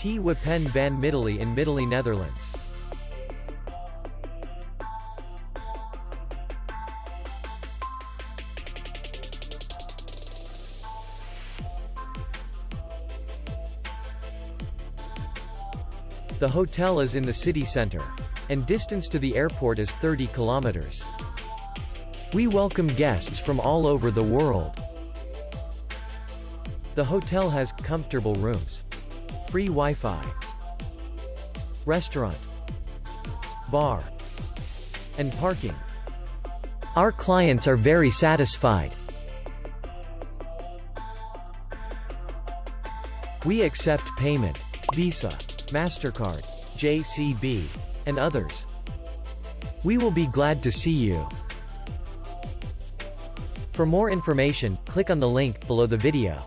Wapen van Middelie in Middelie, Netherlands. The hotel is in the city center, and distance to the airport is 30 kilometers. We welcome guests from all over the world. The hotel has comfortable rooms, free Wi-Fi, restaurant, bar, and parking. Our clients are very satisfied. We accept payment, Visa, MasterCard, JCB, and others. We will be glad to see you. For more information, click on the link below the video.